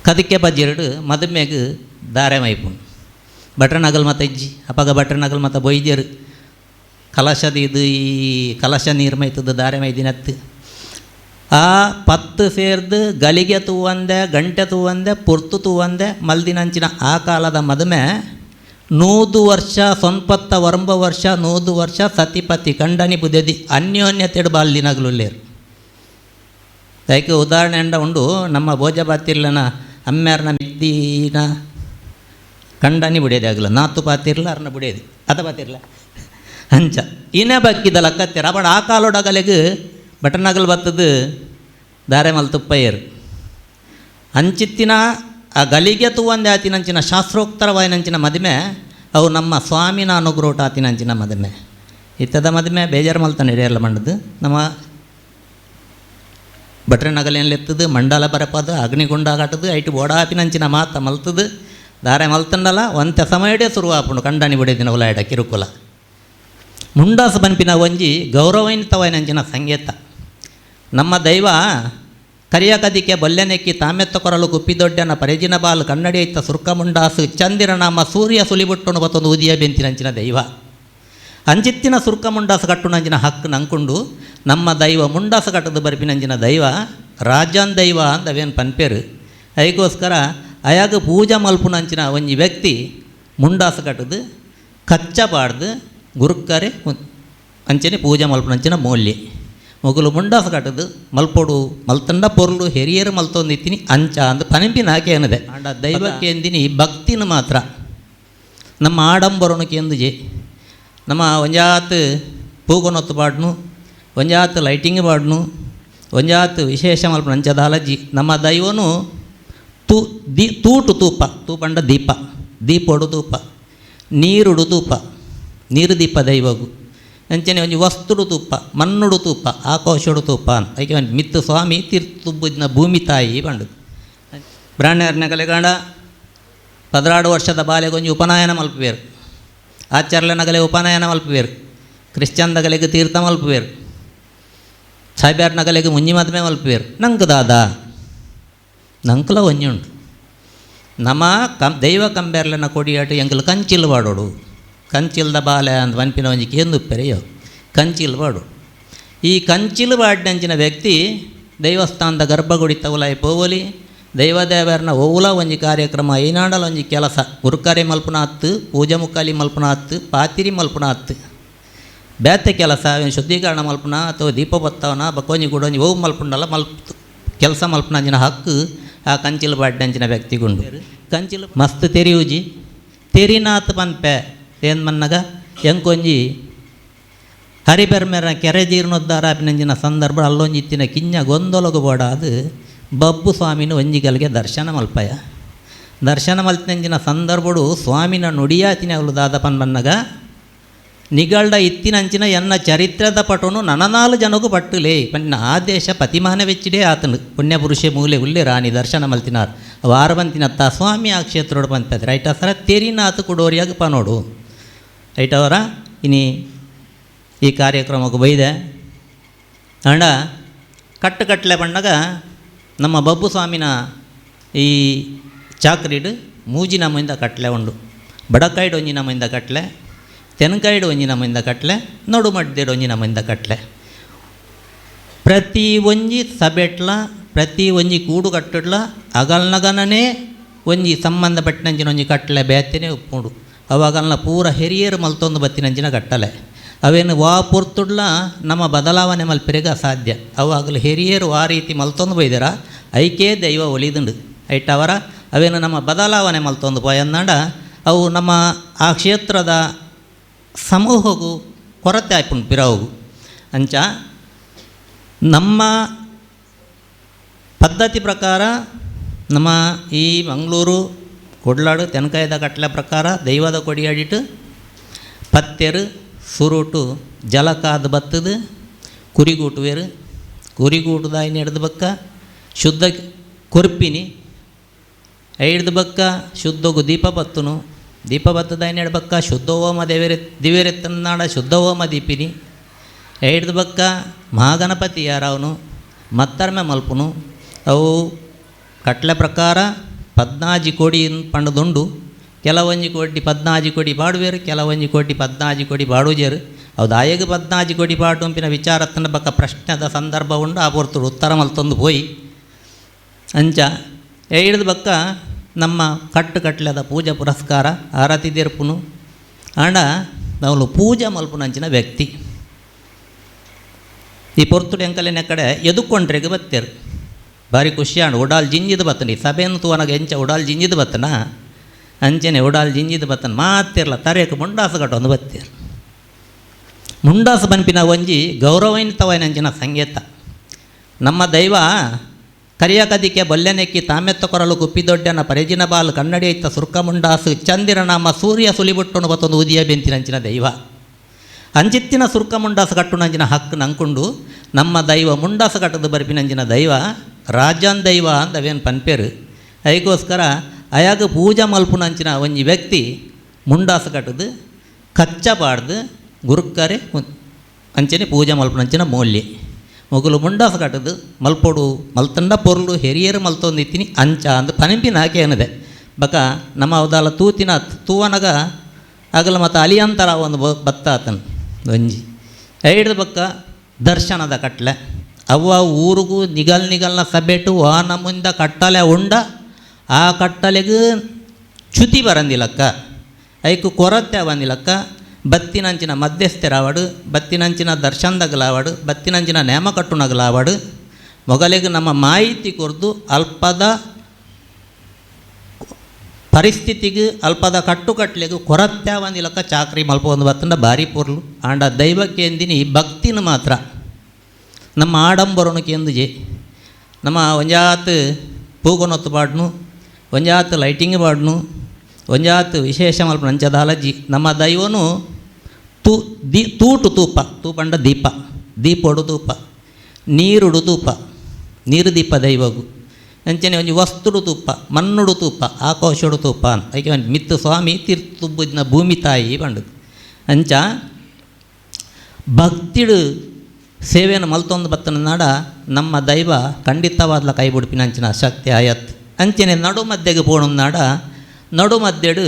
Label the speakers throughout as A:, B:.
A: ಕದಕ್ಕೆ ಬಜ್ಜಿರಡು ಮದುಮೆಗೆ ದಾರೆ ಮೈಪುಂಡು ಭಟ್ರ ನಗಲ್ ಮತ್ತು ಇಜ್ಜಿ ಅಪ್ಪಾಗ ಭಟ್ರ ನಗಲ್ ಮತ್ತು ಬೊಯ್ದ್ಯರು ಕಲಶದ ಇದು ಈ ಕಲಶ ನೀರು ಮೈತದ ದಾರೆ ಮೈದಿನತ್ತು ಆ 10 ಸೇರ್ದು ಗಲಿಗೆ ತೂವಂದೆ ಗಂಟೆ ತೂವಂದೆ ಪುರ್ತು ತೂವಂದೆ ಮಲ್ದಿನಂಚಿನ ಆ ಕಾಲದ ಮದುವೆ 100 ವರ್ಷ ಸೊನ್ಪತ್ತ ವರ್ಂಬ ವರ್ಷ 100 ವರ್ಷ ಸತಿಪತಿ ಕಂಡನಿ ಬುದ್ಧಿ ಅನ್ಯೋನ್ಯತೆಡು ಬಾಲ್ದಿನಗಲುಲ್ಲೇರು ಅದಕ್ಕೆ ಉದಾಹರಣೆ ಅಂಡ ಉಂಡು ನಮ್ಮ ಭೋಜಪಾತಿರ್ಲನ ಅಮ್ಮ್ಯಾರನ ಮಿದ್ದಿನ ಕಂಡನಿ ಬಿಡೇది ಆಗಲ್ಲ ನಾತು ಪಾತಿರ್ಲ ಅರ್ನ ಬಿಡೇది ಅದ ಪಾತಿರ್ಲ ಅಂಚ ಇನ್ನೇ ಬಕ್ಕಿದ ಲಕ್ಕತ್ತೀರ ಬಟ್ ಆ ಕಾಲೊಡಗಲೆಗೆ ಬಟನಗಲ್ ಬತ್ತದು ದಾರೆ ಮಲ್ತುಪ್ಪಯ್ಯರು ಅಂಚಿತ್ತಿನ ಆ ಗಲಿಗೆ ತೂವಂದೆ ಆತಿನಂಚಿನ ಶಾಸ್ತ್ರೋಕ್ತರವಾಯಿನಂಚಿನ ಮದುವೆ ಅವು ನಮ್ಮ ಸ್ವಾಮಿನ ಅನುಗ್ರೋಟ ಆತಿನಂಚಿನ ಮದುವೆ ಇತ್ತದ ಮದುವೆ ಬೇಜಾರು ಮಲ್ತಾನೆ ಹಿಡಿಯಲ್ಲ ಮಂಡದು ನಮ್ಮ ಭಟ್ರ ನಗಲೆತ್ತದು ಮಂಡಲ ಬರಪದು ಅಗ್ನಿಗುಂಡಾಗಟ್ಟದು ಐಟು ಓಡಾಪಿನಂಚಿನ ಮಾತ ಮಲ್ತದು ದಾರೆ ಮಲ್ತಂಡಲ್ಲ ಒಂತೆ ಸಮಯಡೇ ಶುರುವಾಪುಂಡು ಕಂಡನಿ ಬಿಡೇದಿನ ಉಲಾಯಡ ಕಿರುಕುಲ ಮುಂಡಾಸ ಬನ್ಪಿನ ಒಂಜಿ ಗೌರವಯುತವಾಯಿನಂಚಿನ ಸಂಗೀತ ನಮ್ಮ ದೈವ ಕರಿಯ ಕದಿಕೆ ಬಲ್ಲೆನೆಕ್ಕಿ ತಾಮೆತ್ತ ಕೊರಲು ಕುಪ್ಪಿದೊಡ್ಡನ ಪರಿಜಿನ ಬಾಲು ಕನ್ನಡಿ ಐತ ಸುರ್ಕ ಮುಂಡಾಸು ಚಂದಿರ ನಾಮ ಸೂರ್ಯ ಸುಲಿಬುಟ್ಟುನು ಬತ್ತೊಂದು ಉದಿಯ ಬೆಂತಿನಂಚಿನ ದೈವ ಅಂಚಿತ್ತಿನ ಸುರ್ಕ ಮುಂಡಾಸ ಕಟ್ಟುನಂಚಿನ ಹಕ್ಕು ನಂಕುಂಡು ನಮ್ಮ ದೈವ ಮುಂಡಾಸ ಕಟ್ಟದು ಬರ್ಪಿನಂಚಿನ ದೈವ ರಾಜಾನ್ ದೈವ ಅಂದವೇನು ಪನ್ಪೇರು ಅದಕ್ಕೋಸ್ಕರ ಅಯಾಗ ಪೂಜಾ ಮಲ್ಪುನಂಚಿನ ಒಂಜಿ ವ್ಯಕ್ತಿ ಮುಂಡಾಸ ಕಟ್ಟದು ಕಚ್ಚ ಪಾಡ್ದು ಗುರುಕ್ಕರೆ ಅಂಚನೆ ಪೂಜೆ ಮಲ್ಪನಂಚಿನ ಮೌಲ್ಯ ಮೊಗಲು ಮುಂಡಾಸ ಕಟ್ಟದು ಮಲ್ಪೊಡು ಮಲ್ತಂಡ ಪೊರ್ಲು ಹೆರಿಯರು ಮಲ್ತೊಂದಿತ್ತೀನಿ ಅಂಚ ಅಂದು ಪನೆಂಪಿನ ಹಾಕಿ ಅನ್ನದೆ ಆಂಡ ದೈವಕ್ಕೆ ಎಂದಿನಿ ಭಕ್ತಿನ ಮಾತ್ರ ನಮ್ಮ ಆಡಂಬರನಕ್ಕೆ ಎಂದುಜೆ ನಮ್ಮ ಒಂಜಾತ್ ಪೂಗೊನೊತ್ತು ಪಾಡ್ನು ಒಂಜಾತ್ ಲೈಟಿಂಗ್ ಪಾಡ್ನು ಒಂಜಾತ್ ವಿಶೇಷ ಮಲ್ಪನ ಅಂಚದ ಅಲಜಿ ನಮ್ಮ ದೈವನು ತೂಟು ತೂಪ ತೂಪಂಡ ದೀಪ ದೀಪೊಡು ತೂಪ ನೀರುಡು ತೂಪ ನೀರು ದೀಪ ದೈವಗು ಅಂಚನೆ ಒಂಜಿ ವಸ್ತುಡು ತೂಪ ಮಣ್ಣುಡು ತೂಪ ಆಕಾಶಡು ತೂಪ ಅಂತ ಅದಕ್ಕೆ ಮಿತ್ತು ಸ್ವಾಮಿ ತೀರ್ಥುಬ್ಬಿನ ಭೂಮಿ ತಾಯಿ ಬಂಡು ಬ್ರಾಹ್ಮಣರ್ನ ಕಲೆಗಾಂಡ 16 ವರ್ಷದ ಬಾಲೆಗೊಂಜಿ ಉಪನಯನ ಮಲ್ಪುವೇರು ಆಚಾರ್ಯನಗಲೆ ಉಪನಯನ ಮಲ್ಪುವೇರು ಕ್ರಿಶ್ಚಿಯನ್ದಗಲೆಗೆ ತೀರ್ಥ ಮಲ್ಪುವೇರು ಸಾಯ್ಬ್ಯಾರ್ನಗಲೆಗೆ ಮುಂಜಿ ಮದುವೆ ಮಲ್ಪುವೇರು ನಂಗೆ ದಾದ ನಂಕಲ ಒಂಜಿ ಉಂಟು ನಮ್ಮ ದೈವ ಕಂಬೇರ್ಲನ ಕೊಡಿಯಾಟ ಎಂಕಲು ಕಂಚಿಲ್ ಬಾಡೋಡು ಕಂಚಿಲ್ದ ಬಾಲೆ ಅಂತ ಪನ್ಪಿನ ಒಂಜಿ ಕೇಂದುಪ್ಪೆರೆಯೋ ಕಂಚಿಲ್ ಬಾಡು ಈ ಕಂಚಿಲ್ ಬಾಡಿನಂಚಿನ ವ್ಯಕ್ತಿ ದೈವಸ್ಥಾನದ ಗರ್ಭಗುಡಿ ತವಲಾಯಿ ಪೋವಲಿ ದೈವದೇವರನ್ನ ಓವುಲ ಒಂಜಿ ಕಾರ್ಯಕ್ರಮ ಐನಾಡಲ ಒಂಜಿ ಕೆಲಸ ಗುರುಕಾರ್ಯ ಮಲ್ಪುನ ಹತ್ತು ಪೂಜೆ ಮುಕ್ಕಾಲಿ ಮಲ್ಪುನ ಹತ್ತು ಪಾತಿರಿ ಮಲ್ಪುನ ಹತ್ತು ಬೇತೆ ಕೆಲಸ ಶುದ್ಧೀಕರಣ ಮಲ್ಪುನ ಅಥವಾ ದೀಪ ಬತ್ತವನ ಬಕ್ಕೊಂಜಿ ಗುಡೊಂಜಿ ಓವು ಮಲ್ಪುಂಡಲ್ಲ ಕೆಲಸ ಮಲ್ಪನಂಚಿನ ಹಕ್ಕು ಆ ಕಂಚಿಲ್ ಬಾಡಿನಂಚಿನ ವ್ಯಕ್ತಿಗುಂಡು ಕಂಚಿಲ್ ಮಸ್ತ್ ತೆರಿಯೂಜಿ ತೆರಿನಾಥ್ ಪನ್ಪೆ ಏನು ಮನ್ನಗ ಎಂಕೊಂಜಿ ಹರಿಬೆರ್ಮೆರ ಕೆರೆ ಜೀರ್ಣೋದ್ಧಾರಾಪಿನಂಜಿನ ಸಂದರ್ಭ ಅಲ್ಲೊಂಜಿ ಇತ್ತಿನ ಕಿಂಜ ಗೊಂದೊಲಗು ಬೋಡ ಅದು ಬಬ್ಬು ಸ್ವಾಮಿನ ಒಂಜಿಗಲ್ಗೆ ದರ್ಶನ ಮಲ್ಪಯ ದರ್ಶನ ಮಲ್ತಿನಂಜಿನ ಸಂದರ್ಭಡು ಸ್ವಾಮಿನ ನುಡಿಯಾತಿನ ಅವಳು ದಾದಪನ್ ಬನ್ನಗ ನಿಗಳ್ಡ ಇತ್ತಿನಂಚಿನ ಎನ್ನ ಚರಿತ್ರದ ಪಟುನು 4 ಜನಗೂ ಪಟ್ಟುಲೇ ಪನ್ನ ಆದೇಶ ಪತಿಮಾನ ವೆಚ್ಚಿಡೇ ಆತನು ಪುಣ್ಯಪುರುಷೆ ಮೂಲೆ ಉಲ್ಲೆ ರಾಣಿ ದರ್ಶನ ಮಲ್ತಿನಾರು ವಾರ ಬಂತಿನತ್ತ ಸ್ವಾಮಿ ಆ ಕ್ಷೇತ್ರೋಡು ಬಂತದೆ ರೈಟ್ ಸರ ತೆರಿನಾಥ ಕುಡೋರಿಯಾಗ ಪನೋಡು ರೈಟ್ ಅವರ ಇನಿ ಈ ಕಾರ್ಯಕ್ರಮಕ್ಕೆ ಬೈದೆ ಅಂಡ ಕಟ್ಟಲೆ ಬಂದಾಗ ನಮ್ಮ ಬಬ್ಬು ಸ್ವಾಮಿನ ಈ ಚಾಕ್ರಿಡು ಮೂಜಿ ನಮ್ಮಿಂದ ಕಟ್ಲೆ ಉಂಡು ಬಡಕಾಯ್ಡು ಒಂಜಿ ನಮ್ಮಿಂದ ಕಟ್ಲೆ ತೆನಕಾಯ್ಡು ಒಂಜಿ ನಮ್ಮಿಂದ ಕಟ್ಲೆ ನಡು ಮಡ್ದೇಡು ಒಂಜಿ ನಮ್ಮಿಂದ ಕಟ್ಲೆ ಪ್ರತಿ ಒಂಜಿ ಸಬೆಟ್ಲ ಪ್ರತಿ ಒಂಜಿ ಕೂಡು ಕಟ್ಟಡ್ಲ ಅಗಲ್ನಗನೇ ಒಂಜಿ ಸಂಬಂಧಪಟ್ಟನಂಚಿನ ಒಂಜಿ ಕಟ್ಲೆ ಬೇತೆನೇ ಉಪ್ಪುಂಡು ಅವಾಗಲ್ನ ಪೂರ ಹೆರಿಯರು ಮಲ್ತೊಂದು ಬತ್ತಿನಂಚಿನ ಕಟ್ಟಲೆ ಅವೇನು ವಾ ಪುರ್ತುಡ್ಲ ನಮ್ಮ ಬದಲಾವಣೆ ಮಲ್ಪಿರೆಗ ಸಾಧ್ಯ ಅವಾಗಲೂ ಹಿರಿಯರು ಆ ರೀತಿ ಮಲ್ತೊಂದು ಬೈದಾರ ಐಕೇ ದೈವ ಒಲಿದುಂಡು ಐಟವರ ಅವೇನು ನಮ್ಮ ಬದಲಾವಣೆ ಮಲ್ತೊಂದು ಪೋಯಂದಾಂಡ ಅವು ನಮ್ಮ ಆ ಕ್ಷೇತ್ರದ ಸಮೂಹಗೂ ಕೊರತೆ ಆಯ್ಪುಂಡು ಪಿರವು ಅಂಚ ನಮ್ಮ ಪದ್ಧತಿ ಪ್ರಕಾರ ನಮ್ಮ ಈ ಮಂಗಳೂರು ಕೊಡ್ಲಾಡು ತೆನಕಾಯ್ದ ಕಟ್ಲೆ ಪ್ರಕಾರ ದೈವದ ಕೊಡಿಯಾಡಿಟ್ಟು ಪತ್ತೆರು ಸುರುಟು ಜಲಕಾದ ಬತ್ತದು ಕುರಿಗೂಟುವೇರು ಕುರಿಗೂಟುದಾಯಿನ ಹಿಡ್ದು ಬಕ್ಕ ಶುದ್ಧ ಕೊರ್ಪಿನಿ ಹಿಡ್ದು ಬಕ್ಕ ಶುದ್ಧಗು ದೀಪ ಬತ್ತುನು ದೀಪ ಬತ್ತದಾಯಿನ ಹಿಡ್ಬಕ್ಕ ಶುದ್ಧ ಹೋಮ ದಿವೇರೆತ್ತನಾಡ ಶುದ್ಧ ಹೋಮ ದೀಪಿನಿ ಹಿಡ್ದು ಬಕ್ಕ ಮಹಾಗಣಪತಿ ಯಾರವನು ಮತ್ತರ್ಮೆ ಮಲ್ಪುನು ಅವು ಕಟ್ಲೆ ಪ್ರಕಾರ 14 ಕೋಡಿ ಪಂಡದುಂಡು. ಕೆಲವೊಂಜಿ ಕೋಟಿ 14 ಕೋಟಿ ಬಾಡುವೇರು, ಕೆಲವೊಂಜಿ ಕೋಟಿ 14 ಕೋಟಿ ಬಾಡುಜೇರು. ಹೌದು ಆಯಗ 14 ಕೋಟಿ ಬಾಡು ಅಂಪಿನ ವಿಚಾರತನ ಬಕ್ಕ ಪ್ರಶ್ನೆದ ಸಂದರ್ಭ ಉಂಡು ಆ ಪೊರ್ತುಡು ಉತ್ತರ ಮಲ್ತೊಂದು ಪೋಯಿ ಅಂಚ ಹಿಡಿದು ಬಕ್ಕ ನಮ್ಮ ಕಟ್ಟಲೆದ ಪೂಜಾ ಪುರಸ್ಕಾರ ಆರತಿ ದೇರ್ಪುನು ಆಂಡ ನಾವು ಪೂಜೆ ಮಲ್ಪುನಂಚಿನ ವ್ಯಕ್ತಿ. ಈ ಪೊರ್ತುಡು ಎಂಕಲಿನ ಕಡೆ ಎದುಕೊಂಡ್ರೆಗೆ ಬತ್ತೇರು ಭಾರಿ ಖುಷಿ ಆಂಡು ಉಡಾಲ್ ಜಿಂಜಿದು ಬತ್ತನ ಈ ಸಭೆಯನ್ನು ತೂವನಾಗ ಎಂಚ ಉಡಾಲ್ ಜಿಂಜಿದು ಬತ್ತನ ಅಂಚನೆ ಉಡಾಲ್ ಜಿಂಜಿದು ಬತ್ತನ ಮಾತಿರ್ಲ ತರೇಕ ಮುಂಡಾಸು ಕಟ್ಟೊಂದು ಬತ್ತೇರು. ಮುಂಡಾಸು ಬನ್ಪಿನ ಒಂಜಿ ಗೌರವಯುತವಾಯಿನಂಚಿನ ಸಂಗೀತ. ನಮ್ಮ ದೈವ ಕರಿಯ ಕದಿಕೆ ಬಲ್ಲೆನೆಕ್ಕಿ ತಾಮೆತ್ತ ಕೊರಲು ಕುಪ್ಪಿದೊಡ್ಡನ ಪರಿಜಿನ ಬಾಲು ಕನ್ನಡಿ ಐತ ಸುರ್ಕ ಮುಂಡಾಸು ಚಂದಿರ ನಾಮ ಸೂರ್ಯ ಸುಲಿಬುಟ್ಟುನು ಬತ್ತೊಂದು ಉದಿಯ ಬೆಂತಿನಂಚಿನ ದೈವ. ಅಂಚಿತ್ತಿನ ಸುರ್ಕ ಮುಂಡಾಸು ಕಟ್ಟುನಂಚಿನ ಹಕ್ಕು ನಂಕುಂಡು ನಮ್ಮ ದೈವ ಮುಂಡಾಸು ಕಟ್ಟದು ಬರ್ಪಿನಂಚಿನ ದೈವ ರಾಜಾನ್ ದೈವ ಅಂದವೇನು ಪನ್ಪೇರು. ಅದಕ್ಕೋಸ್ಕರ ಅಯಾಗ ಪೂಜಾ ಮಲ್ಪುನಂಚಿನ ಒಂಜಿ ವ್ಯಕ್ತಿ ಮುಂಡಾಸು ಕಟ್ಟದು ಕಚ್ಚಬಾರ್ದು ಗುರುಕ್ಕರೆ ಅಂಚನೆ ಪೂಜೆ ಮಲ್ಪುನಂಚಿನ ಮೌಲ್ಯ ಮೊಗಲು ಮುಂಡಾಸು ಕಟ್ಟದು ಮಲ್ಪೊಡು ಮಲ್ತಂಡ ಪೊರ್ಲು ಹಿರಿಯರು ಮಲ್ತೊಂದಿತ್ತೀನಿ ಅಂಚ ಅಂದು ಪನಿಪಿನ ಹಾಕಿ ಅನ್ನದೆ ಬಕ ನಮ್ಮ ಅವದಾಲ ತೂತಿನ ತೂವನಗ ಆಗಲ ಮತ್ತು ಅಲಿಯಂತರ ಒಂದು ಬತ್ತ ಆತನು ಒಂಜಿ ಹಿಡಿದ ಬಕ್ಕ ದರ್ಶನದ ಕಟ್ಲೆ ಅವ್ವ ಊರಿಗೂ ನಿಗಲ್ನ ಸಭೆಟು ವಾನ ಮುಂದೆ ಕಟ್ಟಲೆ ಉಂಡ ಆ ಕಟ್ಟಲೆಗೂ ಚ್ಯುತಿ ಬರಂದಿಲ್ಲಕ್ಕ ಐಕು ಕೊರತೆ ಬಂದಿಲ್ಲಕ್ಕ ಬತ್ತಿನಂಚಿನ ಮಧ್ಯಸ್ಥರಾವಡು ಬತ್ತಿನಂಚಿನ ದರ್ಶನದಗಲಾವಡು ಬತ್ತಿನಂಚಿನ ನೇಮ ಕಟ್ಟುನಗಲಾವಡು ಮೊಗಲಿಗೆ ನಮ್ಮ ಮಾಹಿತಿ ಕೊರ್ದು ಅಲ್ಪದ ಪರಿಸ್ಥಿತಿಗೆ ಅಲ್ಪದ ಕಟ್ಟುಕಟ್ಲೆಗೂ ಕೊರತೆ ಬಂದಿಲ್ಲಕ್ಕ ಚಾಕ್ರಿ ಮಲ್ಪ ಒಂದು ಬತ್ತಂಡ ಭಾರಿ ಪೊರ್ಲು ಆಂಡ ದೈವಕ್ಕೆ ಎಂದಿನಿ ಭಕ್ತಿನ ಮಾತ್ರ ನಮ್ಮ ಆಡಂಬರನಕ್ಕೆ ಎಂದುಜೆ ನಮ್ಮ ಒಂಜಾತ್ ಪೂಗೊನೊತ್ತು ಪಾಡ್ನು ಒಂಜಾತ್ ಲೈಟಿಂಗ್ ಪಾಡ್ನು ಒಂಜಾತ್ ವಿಶೇಷ ಮಲ್ಪ ನಂಚದಾಲಜಿ ನಮ್ಮ ದೈವನು ತೂಟು ತೂಪ ತೂಪಂಡ ದೀಪ ದೀಪೊಡು ತೂಪ ನೀರುಡು ತೂಪ ನೀರು ದೀಪ ದೈವಗು ಅಂಚನೆ ಒಂಜಿ ವಸ್ತುಡು ತೂಪ ಮಣ್ಣುಡು ತೂಪ ಆಕಾಶಡು ತೂಪ ಅಂತ ಐಕೆ ಮಿತ್ತು ಸ್ವಾಮಿ ತೀರ್ಥ ತುಬ್ಬುದಿನ ಭೂಮಿ ತಾಯಿ ಬಂಡದು ಅಂಚ ಭಕ್ತಿಡು ಸೇವೆಯನ್ನು ಮಲ್ತೊಂದು ಬತ್ತನ ನಾಡ ನಮ್ಮ ದೈವ ಖಂಡಿತವಾದ್ಲ ಕೈ ಬುಡುಪಿನಂಚಿನ ಶಕ್ತಿ ಆಯತ್ ಅಂಚನೆ ನಡು ಮಧ್ಯೆಗೆ ಪೋಣ ನಾಡ ನಡು ಮಧ್ಯೆಡು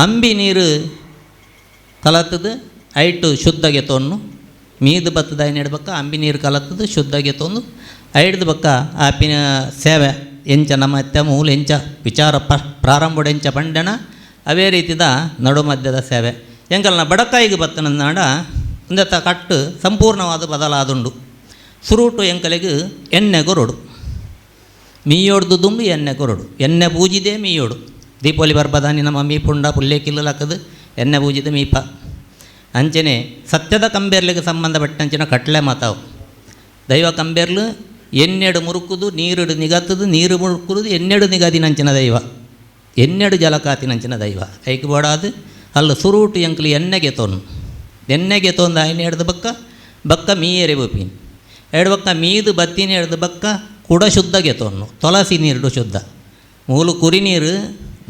A: ಅಂಬಿ ನೀರು ಕಲತ್ತದು ಐಟು ಶುದ್ಧಗೆ ತೊನ್ನು ಮೀದು ಬತ್ತದ ನೆಡ್ಬಕ್ಕ ಅಂಬಿ ನೀರು ಕಲತ್ತದು ಶುದ್ಧಗೆ ತೊಂದು ಐಡ್ದು ಬಕ್ಕ ಆಪಿನ ಸೇವೆ ಎಂಚ ನಮ್ಮ ಅತ್ತೆ ಮೂಲ ಎಂಚ ವಿಚಾರ ಪ್ರಾರಂಭದ ಎಂಚ ಪಂಡಣ ಅವೇ ರೀತಿದ ನಡು ಮಧ್ಯದ ಸೇವೆ ಎಂಕಲ್ನ ಬಡಕಾಯಿಗೆ ಬತ್ತನ ನಾಡ ಒಂದೆತ್ತ ಕಟ್ಟು ಸಂಪೂರ್ಣವಾದ ಬದಲಾದುಂಡು ಸುರುಟು ಎಂಕಲಿಗೆ ಎಣ್ಣೆ ಕೊರಡು ಮೀಯೋಡ್ದು ದುಂಬು ಎಣ್ಣೆ ಕೊರಡು ಎಣ್ಣೆ ಪೂಜಿದೆ ಮೀಯೋಡು ದೀಪಾವಳಿ ಬರ್ಬದಾನಿ ನಮ್ಮ ಮೀ ಪುಂಡ ಪುಲ್ಲೆ ಕಿಲ್ಲಲಕ್ಕದು ಎಣ್ಣೆ ಪೂಜಿದ ಮೀಪ ಅಂಚನೆ ಸತ್ಯದ ಕಂಬೇರ್ಲಿಗೆ ಸಂಬಂಧಪಟ್ಟಂಚಿನ ಕಟ್ಲೆ ಮಾತಾವು ದೈವ ಕಂಬೇರ್ಲು ಎಣ್ಣೆಡು ಮುರುಕುದು ನೀರುಡು ನಿಗತ್ತದು ನೀರು ಮುರುಕುದು ಎಣ್ಣೆಡು ನಿಗದಿನಂಚಿನ ದೈವ ಎಣ್ಣೆಡು ಜಲಕಾತಿನಂಚಿನ ದೈವ ಕೈಗೆ ಬೋಡಾದು ಅಲ್ಲಿ ಸುರುಟು ಎಂಕ್ಲಿ ಎಣ್ಣೆಗೆ ತೊನ್ನು ಎಣ್ಣೆಗೆ ತೊಂದು ಆಯ್ನೆ ಹಿಡ್ದು ಬಕ್ಕ ಮೀಯರೆ ಬುಪೀನ್ ಎರಡು ಬಕ್ಕ ಮೀದು ಬತ್ತಿನ ಹಿಡ್ದು ಬಕ್ಕ ಕುಡ ಶುದ್ಧಗೆ ತೊನ್ನು ತುಳಸಿ ನೀರು ಶುದ್ಧ ಮೂಲು ಕುರಿ ನೀರು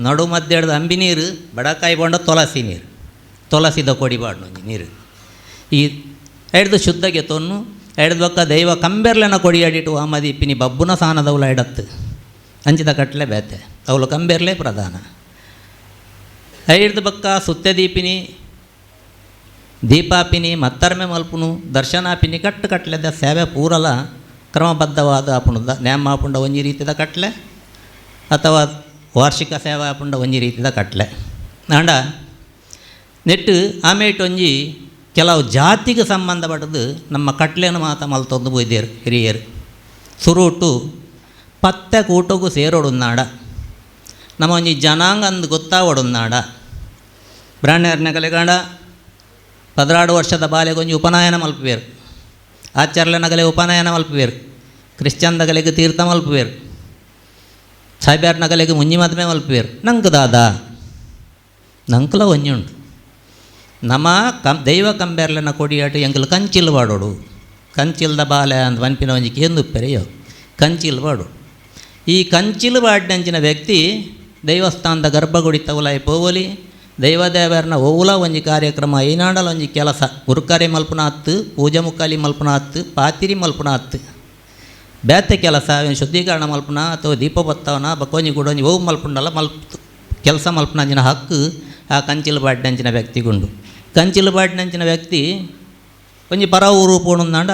A: ನಡು ಮಧ್ಯೆ ಹಿಡ್ದು ಅಂಬಿ ನೀರು ಬಡಕಾಯಿ ಬಂಡ ತುಳಸಿ ನೀರು ತುಳಸಿದ ಕೊಡಿಬಾಡ್ನು ನೀರು ಈ ಹಿಡ್ದು ಶುದ್ಧಗೆ ತೊನ್ನು ಹಿಡ್ದು ಬಕ್ಕ ದೈವ ಕಂಬೆರ್ಲೆನ ಕೊಡಿ ಅಡಿಟು ಆಮದೀಪಿನಿ ಬಬ್ಬುನ ಸಾನದವಳ ಹಿಡತ್ತು ಅಂಚಿದ ಕಟ್ಲೆ ಬೇತೆ ಅವಳು ಕಂಬೆರ್ಲೆ ಪ್ರಧಾನ ಹಿಡ್ದು ಬಕ್ಕ ಸುತ್ತೆ ದೀಪಿನಿ ದೀಪಾಪಿನಿ ಮತ್ತರ್ಮೆ ಮಲ್ಪುನು ದರ್ಶನಾಪಿನಿ ಕಟ್ಲೆದ ಸೇವೆ ಪೂರಲ ಕ್ರಮಬದ್ಧವಾದ ಆಪುಣದ ನ್ಯಾಮ ಆಪುಂಡ ಒಂಜಿ ರೀತಿದ ಕಟ್ಲೆ ಅಥವಾ ವಾರ್ಷಿಕ ಸೇವೆ ಆಪುಂಡ ಒಂಜಿ ರೀತಿದ ಕಟ್ಲೆ ಆಂಡ ನೆಟ್ಟು ಆಮೇಟ್ ಒಂಜಿ ಕೆಲವು ಜಾತಿಗೆ ಸಂಬಂಧಪಟ್ಟದು ನಮ್ಮ ಕಟ್ಲೆಯನ್ನು ಮಾತ ಮಲ್ತೊಂದು ಬೈದೇರು ಹಿರಿಯರು ಸುರುಟು ಪತ್ತೆ ಕೂಟಗೂ ಸೇರೋಡುನ್ನಾಡ ನಮ್ಮ ಒಂಜಿ ಜನಾಂಗ ಅಂದು ಗೊತ್ತಾವಡುನ್ನಾಡ ಬ್ರಾಹ್ಮಣರನ್ನ ಕಲೆಗಾಂಡ 16 ವರ್ಷದ ಬಾಲೆಗೊಂಜಿ ಉಪನಯನ ಮಲ್ಪುವೇರು ಆಚಾರ್ಯನಗಲೆ ಉಪನಯನ ಮಲ್ಪುವೇರು ಕ್ರಿಶ್ಚಿಯನ್ದಗಲೆಗೆ ತೀರ್ಥ ಮಲ್ಪುವೇರು ಸಾಯ್ಬ್ಯಾರ್ನಗಲೆಗೆ ಮುಂಜಿ ಮದುವೆ ಮಲ್ಪುವೇರು ನಂಗೆ ದಾದ ನಂಕಲ ಒಂಜುಂಡು ನಮ್ಮ ದೈವ ಕಂಬೇರ್ಲನ ಕೊಡಿಯಾಟ ಎಂಕಲು ಕಂಚಿಲ್ ಬಾಡೋಡು ಕಂಚಿಲ್ದ ಬಾಲೆ ಅಂತ ವನ್ಪಿನ ಒಂಜಿ ಕೇಂದುಪ್ಪೆರೆಯೋ ಕಂಚಿಲ್ ಬಾಡು ಈ ಕಂಚಿಲ್ ಬಾಡ್ನಂಚಿನ ವ್ಯಕ್ತಿ ದೈವಸ್ಥಾನದ ಗರ್ಭಗುಡಿ ತವಲಾಯಿ ಪೋವಲಿ ದೈವದೇವರನ್ನ ಓವುಲ ಒಂಜಿ ಕಾರ್ಯಕ್ರಮ ಐನಾಡಲ ಒಂಜಿ ಕೆಲಸ ಗುರುಕಾರಿ ಮಲ್ಪುನ ಹತ್ತು ಪೂಜೆ ಮುಕ್ಕಾಲಿ ಮಲ್ಪುನ ಹತ್ತು ಪಾತಿರಿ ಮಲ್ಪುನ ಹತ್ತು ಬ್ಯಾತೆ ಕೆಲಸ ಶುದ್ಧೀಕರಣ ಮಲ್ಪನ ಅಥವಾ ದೀಪ ಬತ್ತವನ ಬಕ್ಕೊಂಜಿ ಗುಡೊಂಜಿ ಓವು ಮಲ್ಪುಂಡಲ್ಲ ಕೆಲಸ ಮಲ್ಪನಂಚಿನ ಹಕ್ಕು ಆ ಕಂಚಿಲು ಬಾಡಿನಂಚಿನ ವ್ಯಕ್ತಿಗುಂಡು. ಕಂಚಿಲು ಬಾಡಿನಂಚಿನ ವ್ಯಕ್ತಿ ಒಂಜಿ ಪರ ಊರು ಪೋಣುಂದಾಂಡ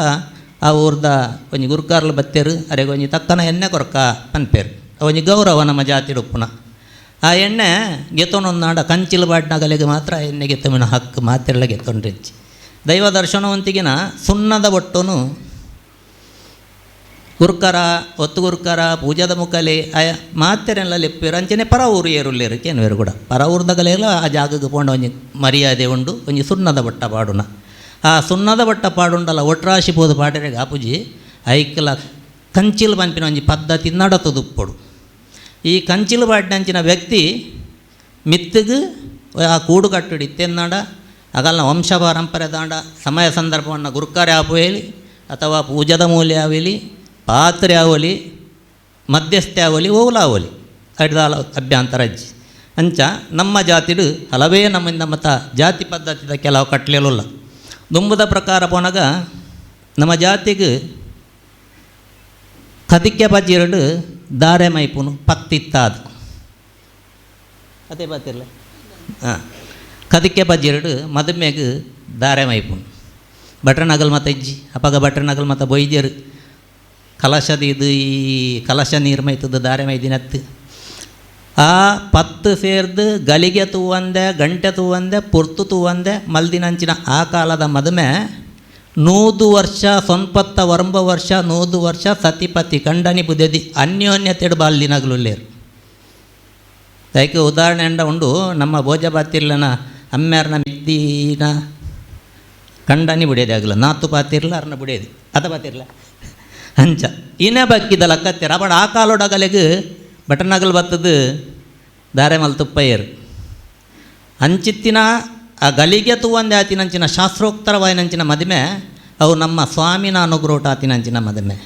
A: ಆ ಊರ್ದ ಒಂಜಿ ಗುರುಕಾರ್ಲು ಬತ್ತೇರು ಅರೆಗೆ ಒಂಜಿ ತಕ್ಕನ ಎಣ್ಣೆ ಕೊರಕ ಪನ್ಪೇರು ಒಂಜಿ ಗೌರವ ನಮ್ಮ ಜಾತಿ ಉಪ್ಪುನ. ಆ ಎಣ್ಣೆ ಗೆತ್ತೊಂದಾಂಡ ಕಂಚಿಲು ಬಾಡಿನಗಲೆಗೆ ಮಾತ್ರ ಎಣ್ಣೆ ಗೆತ್ತಮಿನ ಹಕ್ಕು ಮಾತೆಲ್ಲ ಗೆತ್ತೊಂಡ್ರಿಚ್ಚಿ ದೈವ ದರ್ಶನವಂತಿಗಿನ ಸುಣ್ಣದ ಬೊಟ್ಟನು ಗುರುಕರ ಒತ್ತು ಗುರುಕರ ಪೂಜಾದ ಮುಖಲೆ ಆಯ ಮಾತೆರೆಲ್ಲ ಲೆಪ್ಪೇರು ಅಂಚನೆ ಪರ ಊರು ಏರುಲ್ಲೇರು ಕೇನುವೇರು ಕೂಡ ಪರ ಊರ್ದಗಲೆಲ್ಲ ಆ ಜಾಗಕ್ಕೆ ಪೋಂಡ ಒಂಜಿ ಮರ್ಯಾದೆ ಉಂಡು ಒಂಜಿ ಸುಣ್ಣದ ಬಟ್ಟ ಪಾಡುನ. ಆ ಸುಣ್ಣದ ಬಟ್ಟ ಪಾಡುಂಡಲ್ಲ ಒಟ್ರಾಶಿ ಪೋದು ಪಾಡರೆಗೆ ಆಪುಜಿ ಐಕ್ಲ ಕಂಚಿಲು ಪಂಪಿನ ಒಂಜಿ ಪದ್ಧತಿ ನಡತುದುಪ್ಪೊಡು. ಈ ಕಂಚಿಲು ಬಾಡಿನಂಚಿನ ವ್ಯಕ್ತಿ ಮಿತ್ತಿಗೆ ಆ ಕೂಡು ಕಟ್ಟುಡು ಇತ್ತೆಂದಾಂಡ ಆಗಲ್ಲ ವಂಶ ಪಾರಂಪರೆ ದಾಂಡ ಸಮಯ ಸಂದರ್ಭವನ್ನು ಗುರುಕಾರೆ ಆಪುವೇಲಿ ಅಥವಾ ಪೂಜಾದ ಮೂಲೆ ಆವೇಲಿ ಪಾತ್ರೆ ಆವಲಿ ಮಧ್ಯಸ್ಥೆ ಆವಲಿ ಓಲಾವಲಿ ಅಡ್ದಾಲ ಅಭ್ಯಂತರ ಅಜ್ಜಿ ಅಂಚ ನಮ್ಮ ಜಾತಿಡು ಹಲವೇ ನಮ್ಮಿಂದ ಮತ್ತು ಜಾತಿ ಪದ್ಧತಿದ ಕೆಲವು ಕಟ್ಲೆಲ್ಲ ದುಂಬುದ ಪ್ರಕಾರ ಪೋನಾಗ ನಮ್ಮ ಜಾತಿಗೆ ಕದಿಕ್ಕೆ ಬಜ್ಜಿರಡು ದಾರೆ ಮೈಪುನು ಪತ್ತಿತ್ತಾದ ಅದೇ ಬರ್ತಿರಲ್ಲ ಹಾಂ ಕದಿಕ್ಕೆ ಬಜ್ಜಿರಡು ಮದುಮೆಗೆ ದಾರೆ ಮೈಪುನು ಭಟ್ರ ನಗಲ್ ಮತ್ತು ಅಜ್ಜಿ ಅಪ್ಪಾಗ ಭಟ್ರ ನಗಲ್ ಮತ್ತು ಬೊಯ್ದ್ಯರು ಕಲಶದ ಇದು ಈ ಕಲಶ ನೀರು ಮೈತದ ದಾರೆ ಮೈದಿನತ್ತು ಆ ಪತ್ತು ಸೇರ್ದು ಗಲಿಗೆ ತೂವಂದೆ ಗಂಟೆ ತೂವಂದೆ ಪುರ್ತು ತೂವಂದೆ ಮಲ್ದಿನಂಚಿನ ಆ ಕಾಲದ ಮದುವೆ 100 ವರ್ಷ ಸೊನ್ಪತ್ತ ವರಂಬ ವರ್ಷ 100 ವರ್ಷ ಸತಿಪತಿ ಕಂಡನಿ ಬುದೆದಿ ಅನ್ಯೋನ್ಯತೆಡು ಬಾಲ್ದಿನಗಲುಲ್ಲೇರು ಅದಕ್ಕೆ ಉದಾಹರಣೆ ಅಂಡ ಉಂಡು ನಮ್ಮ ಭೋಜಪಾತಿರ್ಲನ ಅಮ್ಮ್ಯಾರನ ಮಿದ್ದಿನ ಕಂಡನಿ ಬಿಡೇది ಆಗಲ್ಲ ನಾತು ಪಾತಿರ್ಲ ಅರ್ನ ಬಿಡೇది ಅದ ಪಾತಿರ್ಲ ಅಂಚ ಇನ್ನೇ ಬಕ್ಕಿದ ಲಕ್ಕತ್ತೀರ ಬಟ್ ಆ ಕಾಲೋಡಗಲೆಗೆ ಬಟನಗಲ್ ಬತ್ತದು ದಾರೆ ಮಲ್ತುಪ್ಪಯ್ಯರು ಅಂಚಿತ್ತಿನ ಆ ಗಲಿಗೆ ತೂವಂದೆ ಆತಿನಂಚಿನ ಶಾಸ್ತ್ರೋಕ್ತರವಾಯಿನಂಚಿನ ಮದುವೆ ಅವು ನಮ್ಮ ಸ್ವಾಮಿನ ಅನುಗ್ರೋಟ ಆತಿನಂಚಿನ ಮದುವೆ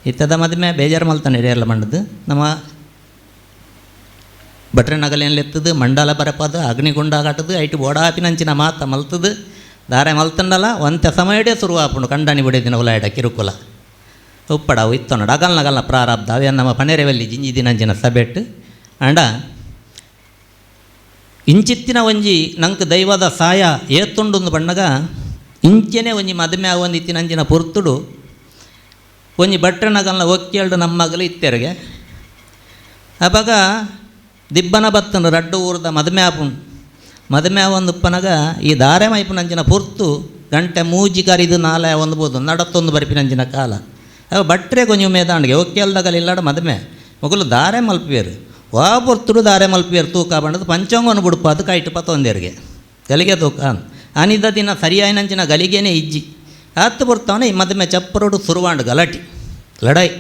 A: ಇತ್ತದ ಮದುವೆ ಬೇಜಾರು ಮಲ್ತಾನೆ ಹಿಡಿಯಲ್ಲ ಮಂಡದು ನಮ್ಮ ಭಟ್ರ ನಗಲೆತ್ತದು ಮಂಡಲ ಬರಪದು ಅಗ್ನಿಗುಂಡಾಗಟ್ಟದು ಐಟು ಓಡಾಪಿನಂಚಿನ ಮಾತ ಮಲ್ತದು ದಾರೆ ಮಲ್ತಂಡಲ್ಲ ಒಂತೆ ಸಮಯಡೇ ಶುರು ಆಪುಂಡು ಕಂಡನಿ ಬಿಡೇದಿನ ಉಲಾಯ್ಡ ಕಿರುಕುಲ ಉಪ್ಪಡ ಇತ್ತೊಂಡ ಅಗಲ್ನಗಲ್ನ ಪ್ರಾರಬ್ಧ ಅವೇ ನಮ್ಮ ಪನೆರೆವಲ್ಲಿ ಜಿಂಜಿ ದಿನಂಚಿನ ಸಭೆಟ್ಟು ಅಂಡ ಇಂಚಿತ್ತಿನ ಒಂಜಿ ನಂಗೆ ದೈವದ ಸಾಯ ಏತುಂಡು ಬಣ್ಣಗ ಇಂಚೆನೆ ಒಂಜಿ ಮದುವೆ ಆವೊಂದು ಇತ್ತಿನಂಚಿನ ಪುರ್ತುಡು ಒಂಜಿ ಭಟ್ರನಗಲ್ನ ಒಕ್ಕೇಳ್ದು ನಮ್ಮ ಮಗಲು ಇತ್ತೆರಿಗೆ ಅವಾಗ ದಿಬ್ಬನ ಬತ್ತನು ರಡ್ಡು ಊರ್ದ ಮದುವೆ ಆಪುಂಡು ಮದುವೆ ಒಂದು ಉಪ್ಪನಾಗ ಈ ದಾರೆ ಮೈಪುನಂಚಿನ ಪುರ್ತು ಗಂಟೆ ಮೂಜಿ ಕರಿದು ನಾಲೆ ಒಂದ್ಬೋದು ನಡತ್ತೊಂದು ಬರಿಪಿನಂಚಿನ ಕಾಲ ಅವು ಬಟ್ರೆ ಕೊಂಚ ಮೇದಾಂಡಿಗೆ ಒಕ್ಕೆಲ್ದಾಗಲಿ ಇಲ್ಲಾಡ ಮದುವೆ ಮಗಲು ದಾರೆ ಮಲ್ಪಿಯರು ವಾ ಪುರ್ತುಡು ದಾರೆ ಮಲ್ಪಿಯರು ತೂಕ ಬಂಡದು ಪಂಚಾಂಗವನ್ನು ಬಿಡುಪ ಅದು ಕೈಟು ಪತ್ತೊಂದೇರಿಗೆ ಗಲಿಗೆ ತೂಕ ಅನಿದ ದಿನ ಸರಿಯಾಯಿನಂಚಿನ ಗಲಿಗೆನೇ ಇಜ್ಜಿ ಹತ್ತು ಬರ್ತವನೇ ಈ ಮದುವೆ ಚಪ್ಪರೋಡು ಸುರುವಾಂಡು ಗಲಾಟಿ ಲಡಾಯಿ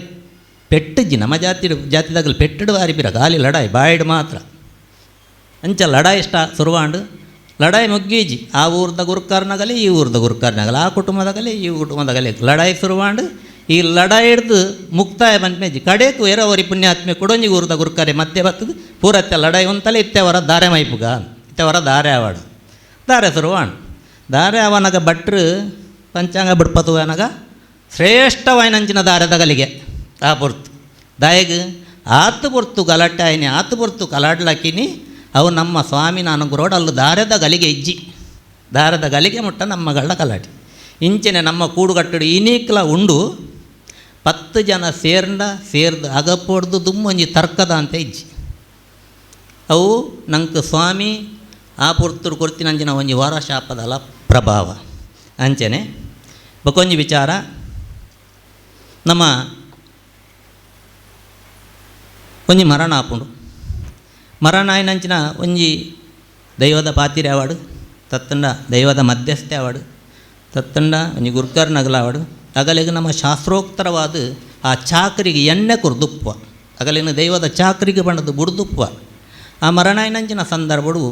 A: ಪೆಟ್ಟಿಜ್ಜಿ ನಮ್ಮ ಜಾತಿದಾಗಲಿ ಪೆಟ್ಟಿಡು ಬಾರಿಬಿರ ಗಾಲಿ ಲಡಾಯಿ ಬಾಯಿಡು ಮಾತ್ರ ಅಂಚ ಲಡಾಯಿ ಇಷ್ಟ ಸುರುವಾಂಡು ಲಡಾಯಿ ಮುಗ್ಗೀಜಿ ಆ ಊರ್ದ ಗುರುಕಾರ್ನಾಗಲಿ ಈ ಊರ್ದ ಗುರುಕಾರ್ನಾಗಲಿ ಆ ಕುಟುಂಬದಾಗಲಿ ಈ ಕುಟುಂಬದಾಗಲಿ ಲಡಾಯಿ ಸುರುವಾಂಡು ಈ ಲಡಾಯಿ ಹಿಡ್ದು ಮುಕ್ತಾಯ ಬಂದ್ಮೇಜಿ ಕಡೆಕು ಎರವರಿ ಪುಣ್ಯಾತ್ಮೆ ಕೊಡೊಂಜಿ ಊರ್ದ ಗುರುಕಾರೆ ಮಧ್ಯೆ ಬರ್ತದೆ ಪೂರತ್ತೆ ಲಡಾಯಿ ಒಂತಲೇ ಇತ್ತೆವರ ದಾರೆ ಮೈಪುಗ ಇತ್ತೆವರ ದಾರೆ ಆವಾಡು ದಾರೆ ಸುರುವಾಂಡು ದಾರೆ ಅವನಾಗ ಭಟ್ರು ಪಂಚಾಂಗ ಬಿಡ್ಪತು ಅನಾಗ ಶ್ರೇಷ್ಠವಾಯಿನಂಚಿನ ದಾರೆದಗಲಿಗೆ ಆ ಪುರ್ತು ದಾಯಗ ಆತು ಪುರ್ತು ಗಲಾಟೆ ಆಯ್ನಿ ಆತು ಪುರ್ತು ಕಲಾಡ್ಲಾಕಿನಿ ಅವು ನಮ್ಮ ಸ್ವಾಮಿನ ಅನುಗ್ರೋಡ್ ಅಲ್ಲೂ ದಾರದ ಗಲಿಗೆ ಇಜ್ಜಿ ದಾರದ ಗಲಿಗೆ ಮುಟ್ಟ ನಮ್ಮಗಳ ಕಲಾಟಿ ಇಂಚೆನೆ ನಮ್ಮ ಕೂಡುಗಟ್ಟಡು ಇನೀಕ್ಲ ಉಂಡು 10 ಜನ ಸೇರ್ದು ಅಗಪೊಡ್ದು ದುಮ್ಮೊಂಜಿ ತರ್ಕದ ಅಂತ ಇಜ್ಜಿ ಅವು ನಂಗೆ ಸ್ವಾಮಿ ಆ ಪುರ್ತುಡು ಕೊಡ್ತಿನಂಚಿನ ಒಂಜಿ ವರ ಶಾಪದಲ್ಲ ಪ್ರಭಾವ ಅಂಚೆನೆ ಬಕೊಂಜಿ ವಿಚಾರ ನಮ್ಮ ಒಂಜಿ ಮರಣ ಆಪುಂಡು ಮರಣ ಆಯ್ನಂಚಿನ ಒಂಜಿ ದೈವದ ಪಾತಿರೆ ಆವಾಡು ತತ್ತಂಡ ದೈವದ ಮಧ್ಯಸ್ಥೆ ಆವಾಡು ತತ್ತಂಡ ಒಂಜಿ ಗುರ್ಕರ್ ನಗಲಾವಾಡು ಅಗಲಿಗೆ ನಮ್ಮ ಶಾಸ್ತ್ರೋಕ್ತರವಾದ ಆ ಚಾಕರಿಗೆ ಎಣ್ಣೆ ಕುರ್ದುಪ್ಪ ಅಗಲಿನ ದೈವದ ಚಾಕರಿಗೆ ಬಣ್ಣದು ಬುಡ್ದುಪ್ಪ ಆ ಮರಣ ಆಯ್ನಂಚಿನ ಸಂದರ್ಭಡು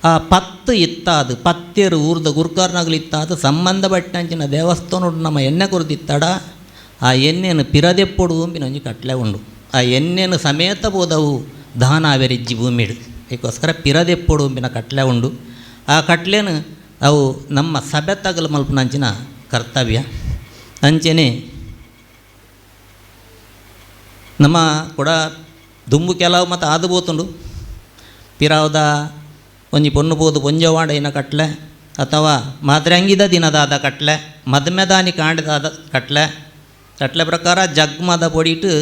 A: ಆ ಪತ್ತು ಇತ್ತಾದು ಪತ್ತೇರು ಊರ್ದ ಗುರ್ಕರ್ ನಗಲು ಇತ್ತಾದು ಸಂಬಂಧಪಟ್ಟಂಚಿನ ದೇವಸ್ಥಾನ ನಮ್ಮ ಎಣ್ಣೆ ಕುರ್ದಿತ್ತಾಡ ಆ ಎಣ್ಣೆಯನ್ನು ಪಿರದೆಪ್ಪೊಡು ಅಂಬಿನ ಒಂಜಿ ಕಟ್ಲೆ ಉಂಡು ಆ ಎಣ್ಣೆಯನ್ನು ಸಮೇತ ಬೋದವು ದಾನ ಆವೆರಿಜ್ಜಿ ಭೂಮಿಡು ಅದಕ್ಕೋಸ್ಕರ ಪಿರದೆಪ್ಪೊಡು ಅಂಬಿನ ಕಟ್ಲೆ ಉಂಡು ಆ ಕಟ್ಲೆನು ಅವು ನಮ್ಮ ಸಭೆ ತಗಲು ಮಲ್ಪನಂಚಿನ ಕರ್ತವ್ಯ ಅಂಚೆನೆ ನಮ್ಮ ಕೂಡ ದುಂಬು ಕೆಲವು ಮತ್ತು ಆದು ಬೋತುಂಡು ಪಿರಾವ್ದ ಒಂಜಿ ಪೊನ್ನು ಪೋದು ಪೊಂಜವಾಡೈನ ಕಟ್ಲೆ ಅಥವಾ ಮಾದ್ರಂಗಿದ ದಿನದಾದ ಕಟ್ಲೆ ಮದ್ಮೆದಾನಿ ಕಾಂಡದಾದ ಕಟ್ಲೆ ಪ್ರಕಾರ ಜಗ್ಮದ ಪೊಡಿಟ್ಟು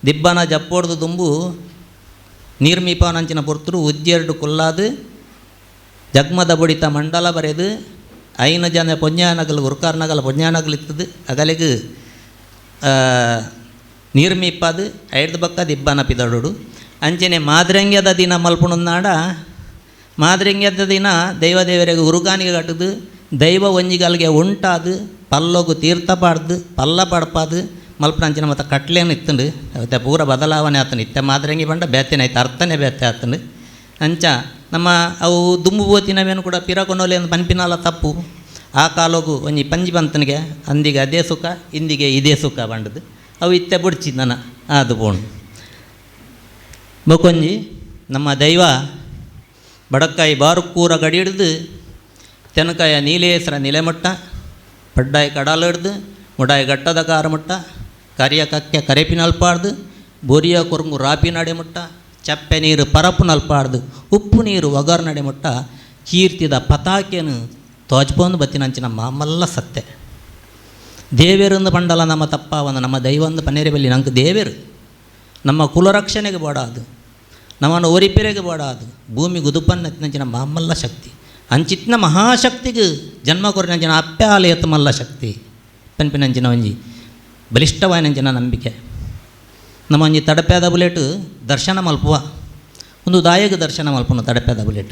A: ದಿಬ್ಬನ ಜಪ್ಪೊಡ್ದು ದುಂಬು ನೀರು ಮೀಪಾನಂಚಿನ ಪೊರ್ತರು ಉಜ್ಜೆರಡು ಕುಲ್ಲಾದು ಜಗ್ಮದ ಬೊಡಿತ ಮಂಡಲ ಬರೆದು ಐನು ಜನ ಪೊಂಜಾನಗಲು ಉರ್ಕಾರ್ನಗಲ ಪೊಂಜಾನಗಲು ಇತ್ತದು ಅಗಲಿಗೆ ನೀರು ಮೀಪಾದು ಐದು ಬಕ್ಕ ದಿಬ್ಬನ ಪಿದಡು ಅಂಚನೆ ಮಾದ್ರಂಗ್ಯದ ದಿನ ಮಲ್ಪುಣನಾಡ ಮಾದ್ರಂಗ್ಯದ ದಿನ ದೈವದೇವರಿಗೆ ಉರುಗಾನಿಗೆ ಕಟ್ಟದು ದೈವ ಒಂಜಿಗಲ್ಗೆ ಉಂಟಾದು ಪಲ್ಲೋಗು ತೀರ್ಥ ಪಾಡ್ದು ಪಲ್ಲ ಪಡ್ಪಾದು ಮಲ್ಪನಂಚಿನ ಮತ್ತು ಕಟ್ಲೇನು ಇತ್ತಂಡು ಅವತ್ತೆ ಪೂರ ಬದಲಾವಣೆ ಆತನು ಇತ್ತೆ ಮಾದ್ರಂಗಿ ಬಂಡ ಬೇತೇನೆ ಆಯ್ತು ಅರ್ಥನೇ ಬೇತೆ ಆತನು ಅಂಚ ನಮ್ಮ ಅವು ದುಂಬು ಬೋತಿನವೇನು ಕೂಡ ಪಿರಕೊನೋಲೆ ಅಂತ ಪನ್ಪಿನಲ್ಲ ತಪ್ಪು ಆ ಕಾಲೋಗು ಒಂಜಿ ಪಂಜಿ ಬಂತನಿಗೆ ಅಂದಿಗೆ ಅದೇ ಸುಖ ಇಂದಿಗೆ ಇದೇ ಸುಖ ಬಂಡದು ಅವು ಇತ್ತೆ ಬುಡ್ಚಿ ನನ್ನ ಅದು ಬೋಣು ಬೊಕೊಂಜಿ ನಮ್ಮ ದೈವ ಬಡಕ್ಕಾಯಿ ಬಾರುಕೂರ ಗಡಿ ಹಿಡ್ದು ತೆನಕಾಯ ನೀಲೇಸರ ನಿಲೆಮಟ್ಟ ಪಡ್ಡಾಯಿ ಕಡಾಲು ಹಿಡ್ದು ಮುಡಾಯಿ ಗಟ್ಟದ ಕಾರಮಟ್ಟ ಕರಿಯ ಕಕ್ಕೆ ಕರೆಪಿನಲ್ಪಾಡ್ದು ಬೊರಿಯ ಕೊರಂಗು ರಾಪಿ ನಡೆಮುಟ್ಟ ಚಪ್ಪೆ ನೀರು ಪರಪು ನಲ್ಪಾಡ್ದು ಉಪ್ಪು ನೀರು ಒಗರ್ ನಡೆಮುಟ್ಟ ಕೀರ್ತಿದ ಪತಾಕೆಯನ್ನು ತೋಚ್ಪೊಂದು ಬತ್ತಿನಂಚಿನ ಮಾಮಲ್ಲ ಸತ್ತೆ ದೇವೇರಂದು ಬಂಡಲ ನಮ್ಮ ತಪ್ಪಾವಂದು ನಮ್ಮ ದೈವಂದು ಪನ್ನೇರೆ ಬಲ್ಲಿ ನಂಗೆ ದೇವೇರು ನಮ್ಮ ಕುಲರಕ್ಷಣೆಗೆ ಬೋಡಾದು ನಮ್ಮನ್ನು ಓರಿಪೆರೆಗೆ ಬೋಡಾದು ಭೂಮಿ ಗುದುಪನ್ನಂಚಿನ ಮಾಮಲ್ಲ ಶಕ್ತಿ ಅಂಚಿತ್ನ ಮಹಾಶಕ್ತಿಗೆ ಜನ್ಮ ಕೊರಿನಂಚಿನ ಅಪ್ಪೆ ಆಲೆ ಎತ್ತಮಲ್ಲ ಶಕ್ತಿ ಪನ್ಪಿನಂಚಿನ ಒಂಜಿ ಬಲಿಷ್ಠವಾಯಿನಂಚಿನ ನಂಬಿಕೆ ನಮ್ಮ ಒಂಜಿ ತಡಪೆದ ಬುಲೆಟ್ ದರ್ಶನ ಮಲ್ಪುವ ಒಂದು ದಾಯಗ ದರ್ಶನ ಮಲ್ಪುನು ತಡಪೆದ ಬುಲೆಟ್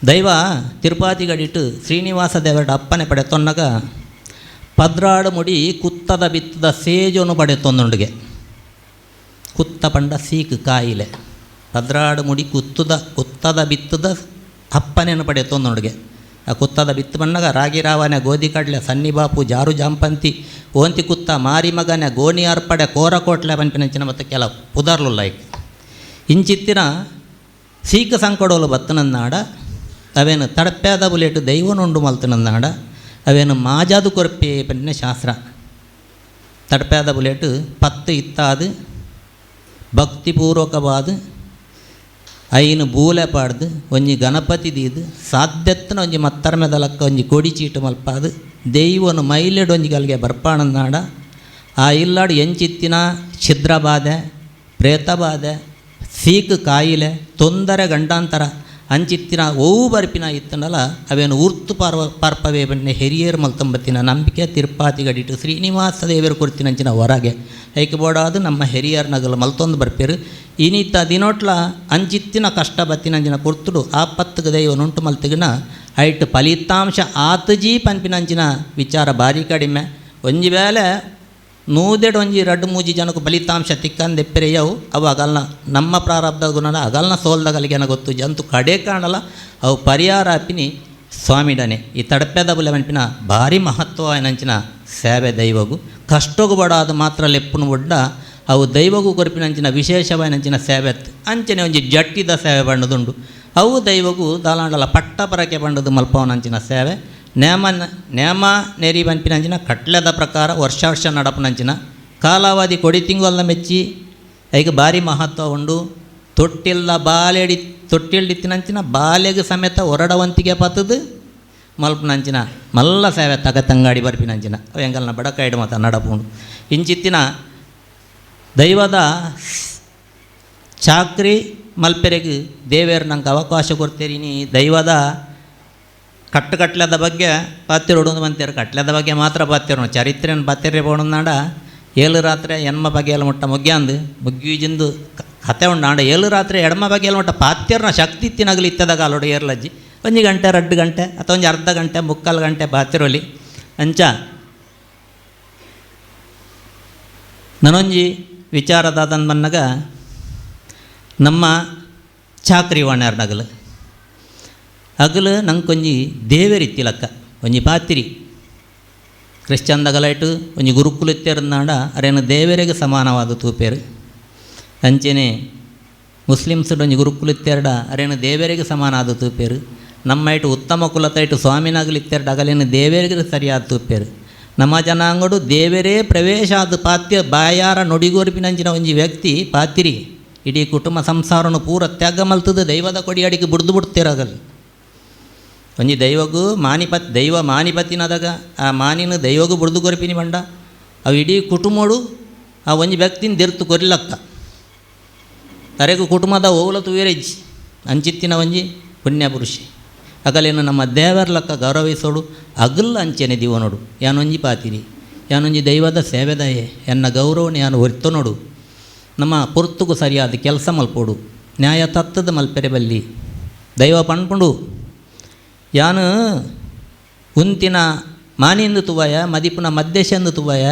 A: ದೈವ ತಿರುಪತಿ ಗಡಿಟ್ಟು ಶ್ರೀನಿವಾಸ ದೇವರ ಅಪ್ಪನೆ ಪಡೆ ತೊನ್ನಗ ಪದ್ರಾಡು ಮುಡಿ ಕುತ್ತದ ಬಿತ್ತದ ಸೇಜೋನು ಪಡೆ ತೊಂದುಂಡಿಗೆ ಕುತ್ತ ಪಂಡ ಸೀಕ್ ಕಾಯಿಲೆ ಪದ್ರಾಡು ಮುಡಿ ಕುತ್ತದ ಬಿತ್ತದ ಅಪ್ಪನೇನು ಪಡೆ ತೊಂದುಂಡಿಗೆ ಆ ಕುತ್ತದ ಬಿತ್ತು ಬಣ್ಣಗ ರಾಗಿ ರಾವನೆ ಗೋಧಿ ಕಡ್ಲೆ ಸನ್ನಿ ಬಾಪು ಜಾರು ಜಾಂಪಂತಿ ಓಂತಿ ಕುತ್ತ ಮಾರಿ ಮಗನೆ ಗೋಣಿ ಅರ್ಪಡೆ ಕೋರಕೋಟ್ಲೆ ಪಂಪಿನಂಚಿನ ಮತ್ತು ಕೆಲ ಪುದರ್ಲುಲ್ಲ ಇಂಚಿತ್ತಿನ ಸೀಕ ಸಂಕೊಡೋಲು ಬತ್ತನನ್ನಾಡ ಅವೇನು ತಡಪ್ಯಾದ ಬುಲೆಟ್ ದೈವನುಂಡು ಮಲ್ತನನ್ನಾಡ ಅವೇನು ಮಾಜಾದು ಕೊರಪೆ ಪನ್ನೆ ಶಾಸ್ತ್ರ ತಡಪ್ಯಾದ ಬುಲೆಟ್ ಪತ್ತು ಇತ್ತಾದು ಭಕ್ತಿಪೂರ್ವಕವಾದ ಐನು ಬೂಲೆ ಪಾಡ್ದು ಒಂಜಿ ಗಣಪತಿ ದೀದು ಸಾಧ್ಯತ್ತನ ಒಂಜಿ ಮತ್ತರ ಮೆದಲಕ್ಕ ಒಂಜಿ ಕೊಡಿ ಚೀಟು ಮಲ್ಪಾದು ದೈವನು ಮೈಲೆಡು ಒಂಜಿಗಲ್ಗೆ ಬರ್ಪಾಣನಾಡ ಆ ಇಲ್ಲಾಡು ಎಂಚಿತ್ತಿನ ಛಿದ್ರ ಬಾಧೆ ಪ್ರೇತ ಬಾಧೆ ಸೀಕ್ ಕಾಯಿಲೆ ತೊಂದರೆ ಗಂಡಾಂತರ ಅಂಚಿತ್ತಿನ ಓವು ಬರ್ಪಿನ ಇತ್ತನಲ್ಲ ಅವೇನು ಉರ್ತು ಪಾರ್ಪವೇ ಬನ್ನೆ ಹಿರಿಯರು ಮಲ್ತಂಬತ್ತಿನ ನಂಬಿಕೆ ತಿರುಪಾತಿ ಗಡಿಟ್ಟು ಶ್ರೀನಿವಾಸ ದೇವರು ಕೊಡ್ತೀನಂಚಿನ ಹೊರಗೆ ಐಕೆ ಬೋಡಾದು ನಮ್ಮ ಹಿರಿಯರ ನಗಲು ಮಲ್ತೊಂದು ಬರ್ಪೇರು ಇನ್ನಿತ್ತ ದಿನೋಟ್ಲ ಅಂಚಿತ್ತಿನ ಕಷ್ಟ ಬತ್ತಿನಂಚಿನ ಕೊರ್ತುಡು ಆ ಪತ್ತಗ ದೈವನುಂಟು ಮಲ್ತಿಗಿನ ಐಟ್ ಫಲಿತಾಂಶ ಆತಜಿ ಪನ್ಪಿನಂಚಿನ ವಿಚಾರ ಭಾರಿ ಕಡಿಮೆ ಒಂಜಿ ವೇಳೆ ನೂದೆಡು ಒಂಜಿ 2-3 ಜನಕ್ಕೆ ಫಲಿತಾಂಶ ತಿಕ್ಕಂದೆಪ್ಪೆರೆಯವು ಅವು ಅಗಲ್ನ ನಮ್ಮ ಪ್ರಾರಬ್ಧ ಗುಣನ ಅಗಲ್ನ ಸೋಲ್ದಗಲಿಗೆನ ಗೊತ್ತು ಜಂತು ಕಡೆ ಕಾಣಲ್ಲ ಅವು ಪರಿಹಾರ ಅಪ್ಪಿನಿ ಸ್ವಾಮಿಡನೆ ಈ ತಡಪೆದ ಬುಲೆ ಮನ್ಪಿನ ಭಾರಿ ಮಹತ್ವ ಏನಂಚಿನ ಸೇವೆ ದೈವಗು ಕಷ್ಟಗೂ ಬಡಾದ ಮಾತ್ರ ಲೆಪ್ಪುನು ಒಡ್ಡ ಅವು ದೈವಗೂ ಕೊರಪಿನಂಚಿನ ವಿಶೇಷವಾಯಿನಂಚಿನ ಸೇವೆ ಅಂಚನೆ ಒಂಜಿ ಜಟ್ಟಿದ ಸೇವೆ ಬಣ್ಣದುಂಡು ಅವು ದೈವಗೂ ದಾಲಾಂಡಲ ಪಟ್ಟ ಪರಕೆ ಬಣ್ಣದು ಮಲ್ಪವನಂಚಿನ ಸೇವೆ ನೇಮ ನೆರಿ ಪನ್ಪಿನಂಚಿನ ಕಟ್ಲೆದ ಪ್ರಕಾರ ವರ್ಷ ನಡಪನಂಚಿನ ಕಾಲಾವಧಿ ಕೊಡಿ ತಿಂಗೊಲ್ಲ ಮೆಚ್ಚಿ ಐಗೆ ಭಾರಿ ಮಹತ್ವ ಉಂಡು ತೊಟ್ಟಿಲ್ದಿತ್ತಿನಂಚಿನ ಬಾಲೆಗೆ ಸಮೇತ ಹೊರಡವಂತಿಗೆ ಪತ್ತದು ಮಲ್ಪನಂಚಿನ ಮಲ್ಲ ಸೇವೆ ತಗತಂಗಾಡಿ ಬರ್ಪಿನಂಚಿನ ಅವು ಎಂಗಲ್ನ ಬಡಕೈಡು ಮತ ನಡಪುಂಡು ಇಂಚಿತ್ತಿನ ದೈವದ ಚಾಕ್ರಿ ಮಲ್ಪೆರೆಗೆ ದೇವೇರು ನಂಗೆ ಅವಕಾಶ ಕೊಡ್ತೀರಿ ನೀ ದೈವದ ಕಟ್ಟುಕಟ್ಲೆದ ಬಗ್ಗೆ ಪಾತ್ಯರೋಡು ಬಂತೀರು ಕಟ್ಲೆದ ಬಗ್ಗೆ ಮಾತ್ರ ಪಾತ್ಯರು ಚರಿತ್ರೆಯನ್ನು ಪಾತ್ಯರೆ ಬೋಣನಾಡ 7 ರಾತ್ರಿ ಎನ್ಮ ಬಗೆಯಲ್ಲಿ ಮುಟ್ಟ ಮುಗ್ಯಾಂದು ಮುಗ್ಗಿಜಿಂದು ಕತೆ ಉಂಡಾಂಡ 7 ರಾತ್ರಿ ಎಡಮ ಬಗೆಯಲ್ಲಿ ಮುಟ್ಟ ಪಾತ್ಯರನ ಶಕ್ತಿ ತಿನ್ನಗಲಿ ಇತ್ತದಾಗ ಅಲ್ಲೋಡು ಏರ್ಲಜ್ಜಿ 1 ಗಂಟೆ 2 ಗಂಟೆ ಅಥವಾ ಒಂದು ಅರ್ಧ ಗಂಟೆ 3/4 ಗಂಟೆ ಪಾತ್ಯರೋಲಿ ಅಂಚ ನನೊಂಜಿ ವಿಚಾರದಾದನ್ ಬನ್ನಗ ನಮ್ಮ ಚಾಕ್ರಿ ವಾಣ್ಯಾರ ನಗಲು ಅಗಲು ನಂಗೆ ಕೊಂಜಿ ದೇವರಿತ್ತಿಲಕ್ಕ ಒಂಜಿ ಪಾತಿರಿ ಕ್ರಿಶ್ಚನ್ದಗಲೈಟು ಒಂಜಿ ಗುರುಕುಲ ಇತ್ತೇರನಾಡ ಅರೇನು ದೇವರಿಗೆ ಸಮಾನವಾದ ತೂಪೇರು ಅಂಚೆನೆ ಮುಸ್ಲಿಮ್ಸ್ ಒಂಜಿ ಗುರುಕುಲ ಇತ್ತೇರಡ ಅರೇನು ದೇವರಿಗೆ ಸಮಾನ ಆದ ತೂಪೇರು ನಮ್ಮ ಇಟ್ಟು ಉತ್ತಮ ಕುಲತೈಟು ಸ್ವಾಮಿನಾಗಲಿ ಇತ್ತೇರಡ ಅಗಲೇನು ದೇವರಿಗೆ ಸರಿಯಾದ ತೂಪೇರು ನಮ್ಮ ಜನಾಂಗಡು ದೇವರೇ ಪ್ರವೇಶ ಆದ ಪಾತ್ಯ ಬಾಯಾರ ನುಡಿಗೋರ್ಪಿನಂಚಿನ ಒಂಜಿ ವ್ಯಕ್ತಿ ಪಾತಿರಿ ಇಡೀ ಕುಟುಂಬ ಸಂಸಾರನು ಪೂರ ತ್ಯಾಗ ಮಲ್ತದ ದೈವದ ಕೊಡಿಯಾಡಿಗೆ ಬುಡ್ದು ಬಿಡ್ತಿರಾಗಲ್ಲ. ಒಂಜಿ ದೈವಗೂ ದೈವ ಮಾನಿಪತಿನದಾಗ ಆ ಮಾನಿನ ದೈವಗೂ ಬುಡ್ದು ಕೊರ್ಪಿನಿ ಬಂಡ ಅವು ಇಡೀ ಕುಟುಂಬಡು ಆ ಒಂಜಿ ವ್ಯಕ್ತಿನ ದೆರ್ತು ಕೊರಿಲಕ್ಕ ತರೆಗೂ ಕುಟುಂಬದ ಓಲತು ವೀರೇಜ್ ಅಂಚಿತ್ತಿನ ಒಂಜಿ ಪುಣ್ಯ ಪುರುಷಿ ಅಗಲೇನು ನಮ್ಮ ದೇವರ್ಲಕ್ಕ ಗೌರವಿಸೋಡು ಅಗಲ್ ಅಂಚೆನೆ ದಿವನೋಡು ಯಾನೊಂಜಿ ಪಾತಿರಿ ಯಾನೊಂಜಿ ದೈವದ ಸೇವೆದಯೇ ಎನ್ನ ಗೌರವನ ಯಾನು ಹೊರ್ತು ನೋಡು ನಮ್ಮ ಪೊರ್ತುಗೂ ಸರಿಯಾದ ಕೆಲಸ ಮಲ್ಪೋಡು ನ್ಯಾಯ ತತ್ತದ ಮಲ್ಪೆರೆ ಬಲ್ಲಿ ದೈವ ಪಣ್ಪುಂಡು ಯಾನು ಉಂತಿನ ಮಾನಿಂದು ತುವಾಯ ಮದಿಪುನ ಮದ್ದೇಶಂದು ತುವಾಯ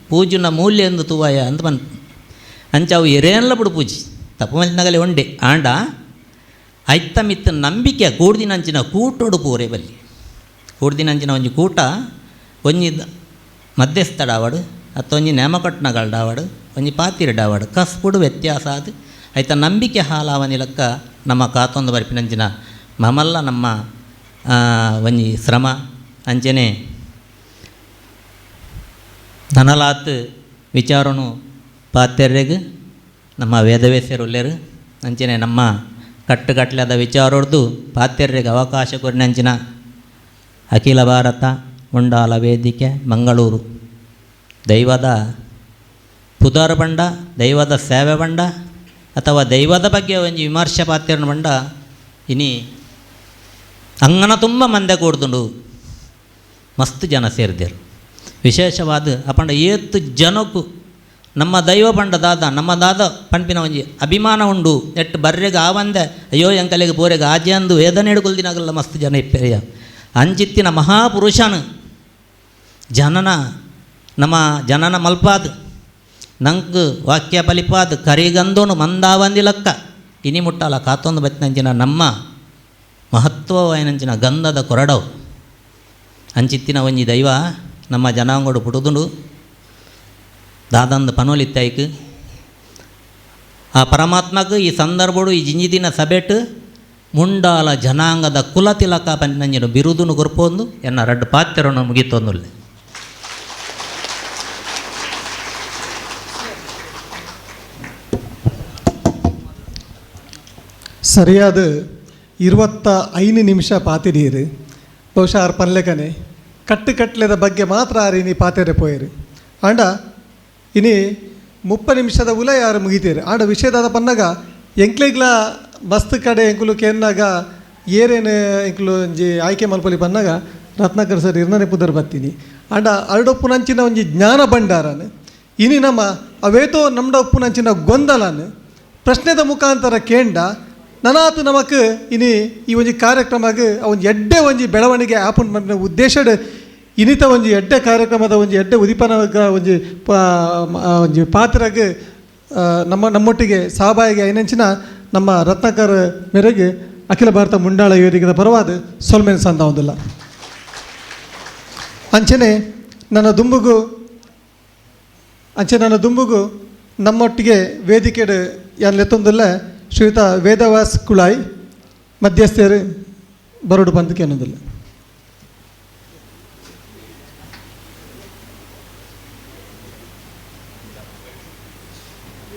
A: ಪೂಜುನ ಮೂಲ್ಯ ಎಂದು ತುವಾಯ ಅಂತ ಬಂದು ಅಂಚಾವು ಎರೇನಲ್ಲ ಬಿಡು ಪೂಜಿ ತಪ್ಪು ಮಲ್ನಗಲೆ ಒಂಡೆ ಆಂಡ ಐತ್ತ ಮಿತ್ತ ನಂಬಿಕೆ ಕೂಡ್ದಿನಂಚಿನ ಕೂಟೋಡು ಪೂರೆ ಬಲ್ಲಿ ಕೂಡ್ದಿನಂಚಿನ ಒಂಜಿ ಕೂಟ ಒಂಜಿ ಮಧ್ಯಸ್ಥಡಾವಡು ಅತ್ತೊಂಜಿ ನೇಮಕಟ್ನಗಳ್ಡಾವಡು ಒಂಜಿ ಪಾತಿರಡಾವಡು ಕಸ್ಪುಡು ವ್ಯತ್ಯಾಸ ಅದು ಐತ ನಂಬಿಕೆ ಹಾಲಾವನಿಲಕ್ಕ ನಮ್ಮ ಕಾತೊಂದು ಬರ್ಪಿನಂಚಿನ ಮಮಲ್ಲ ನಮ್ಮ ಒಂಜಿ ಶ್ರಮ ಅಂಚನೆ ನನಲಾತ್ ವಿಚಾರನು ಪಾತ್ಯರ್ರೆಗ್ ನಮ್ಮ ವೇದವೇಶ್ಯರುಲ್ಲೇರು ಅಂಚನೆ ನಮ್ಮ ಕಟ್ಟುಗಟ್ಲೆದ ವಿಚಾರೊಡ್ದು ಪಾತ್ಯರ್ರೆಗೆ ಅವಕಾಶ ಕೊರಿನಂಚಿನ ಅಖಿಲ ಭಾರತ ಮುಂಡಾಲ ವೇದಿಕೆ ಮಂಗಳೂರು ದೈವದ ಪುದಾರ ಬಂಡ ದೈವದ ಸೇವೆ ಬಂಡ ಅಥವಾ ದೈವದ ಬಗ್ಗೆ ಒಂಜಿ ವಿಮರ್ಶೆ ಪಾತ್ಯರನ ಬಂಡ ಇನಿ ಅಂಗನ ತುಂಬ ಮಂದೆ ಕೂಡ್ದುಂಡು ಮಸ್ತ್ ಜನ ಸೇರಿದೆರು ವಿಶೇಷವಾದ ಅಪಂಡ ಏತ್ತು ಜನಕ್ಕೂ ನಮ್ಮ ದೈವ ಪಂಡ ದಾದ ನಮ್ಮ ದಾದ ಪಂಪಿನ ಒಂಜಿ ಅಭಿಮಾನ ಉಂಡು ಎಟ್ಟು ಬರ್ರೆಗೆ ಆವಂದೆ ಅಯ್ಯೋ ಎಂಕಲೆಗೆ ಪೋರೆಗೆ ಆಜೆ ಅಂದು ವೇದನೆ ಹಿಡ್ಕೊಳ್ದಿನಾಗಲ್ಲ ಮಸ್ತ್ ಜನ ಇಪ್ಪೆರೆಯ ಅಂಚಿತ್ತಿನ ಮಹಾಪುರುಷನು ಜನನ ನಮ್ಮ ಜನನ ಮಲ್ಪಾದ ನಂಗೆ ವಾಕ್ಯ ಪಲಿಪಾದ ಕರಿಗಂದೋನು ಮಂದಾವಂದಿಲಕ್ಕ ಇನಿ ಮುಟ್ಟಾಲ ಕಾತೊಂದು ಬತ್ತಿನಂಚಿನ ನಮ್ಮ ಮಹತ್ವವಾಯಿನಂಚಿನ ಗಂಧದ ಕೊರಡವು ಅಂಚಿತ್ತಿನ ಒಂಜಿ ದೈವ ನಮ್ಮ ಜನಾಂಗೋಡು ಪುಟುದುಂಡು ದಾದಂದು ಪನೋಲಿತ್ತಾಯ್ಕು ಆ ಪರಮಾತ್ಮకు ಈ ಸಂದರ್ಭಡು ಈ ಜಿಂಜಿದಿನ ಸಭೆಟ್ ಮುಂಡಾಲ ಜನಾಂಗದ ಕುಲ ತಿಲಕ ಪಂಚಿನ ಬಿರುದುನು ಕೊರ್ಪೊಂದು ಎನ್ನ ರಡ್ಡು ಪಾತ್ಯರನ್ನು ಮುಗಿತೊಂದುಲ್ಲೆ
B: ಸರಿಯಾದ 25 ನಿಮಿಷ ಪಾತಿರೀರು ಬಹುಶಃ ಆರು ಪನ್ಲೆಕನೆ ಕಟ್ಟುಕಟ್ಲೆದ ಬಗ್ಗೆ ಮಾತ್ರ ಆರಿನಿ ಪಾತೆರೆ ಪೋಯರು ಆಂಡ ಇನಿ 30 ನಿಮಿಷದ ಉಲ ಯಾರು ಮುಗಿತೀರಿ ಆಂಡ ವಿಷಯದಾದ ಪನ್ನಾಗ ಎಂಕ್ಲೆಗ್ಲ ಮಸ್ತ್ ಕಡೆ ಎಂಕುಲು ಕೇನ್ನಾಗ ಏರೇನು ಎಂಕುಲು ಒಂಜಿ ಆಯ್ಕೆ ಮಲ್ಪಲಿ ಪನ್ನಾಗ ರತ್ನಾಕರ್ ಸರ್ ಇರ್ನೇ ಪುದರ್ ಬತ್ತೀನಿ ಆಂಡ ಅರಡೊಪ್ಪುನಂಚಿನ ಒಂಜಿ ಜ್ಞಾನ ಭಂಡಾರನು ಇನಿ ನಮ್ಮ ಅವೇತೋ ನಮ್ಡ ಉಪ್ಪುನಂಚಿನ ಗೊಂದಲನು ಪ್ರಶ್ನೆದ ಮುಖಾಂತರ ಕೇಂಡ ನನಾತು ನಮಕ್ ಇನಿ ಈ ಒಂಜಿ ಕಾರ್ಯಕ್ರಮಗ್ ಒಂಜಿ ಎಡ್ಡೆ ಒಂಜಿ ಬೆಳವಣಿಗೆ ಆಪುಂಡು ಮಾಡಿನ ಉದ್ದೇಶಡ್ ಇನಿತ ಒಂಜಿ ಎಡ್ಡೆ ಕಾರ್ಯಕ್ರಮದ ಒಂಜಿ ಎಡ್ಡೆ ಉದಿಪನಗ ಒಂಜಿ ಪಾತ್ರಗ್ ನಮ್ಮೊಟ್ಟಿಗೆ ಸಹಭಾಗಿ ಐನಂಚಿನ ನಮ್ಮ ರತ್ನಾಕರ್ ಮೇರೆಗೆ ಅಖಿಲ ಭಾರತ ಮುಂಡಾಳ ವೇದಿಕೆದ ಪರವಾದ ಸೊಲ್ಮೇನ್ ಸಂದ ಒಂದಿಲ್ಲ ಅಂಚನೆ ನನ್ನ ದುಂಬುಗು ನಮ್ಮೊಟ್ಟಿಗೆ ವೇದಿಕೆಡ್ ಯಾನ್ಲೆತ್ತೊಂದಿಲ್ಲ ಶ್ರೀಯುತ ವೇದವಾಸ್ ಕುಳಾಯ್ ಮಧ್ಯಸ್ಥರು ಬರೋಡು ಬಂದಕ್ಕೆ ಅನ್ನೋದಿಲ್ಲ.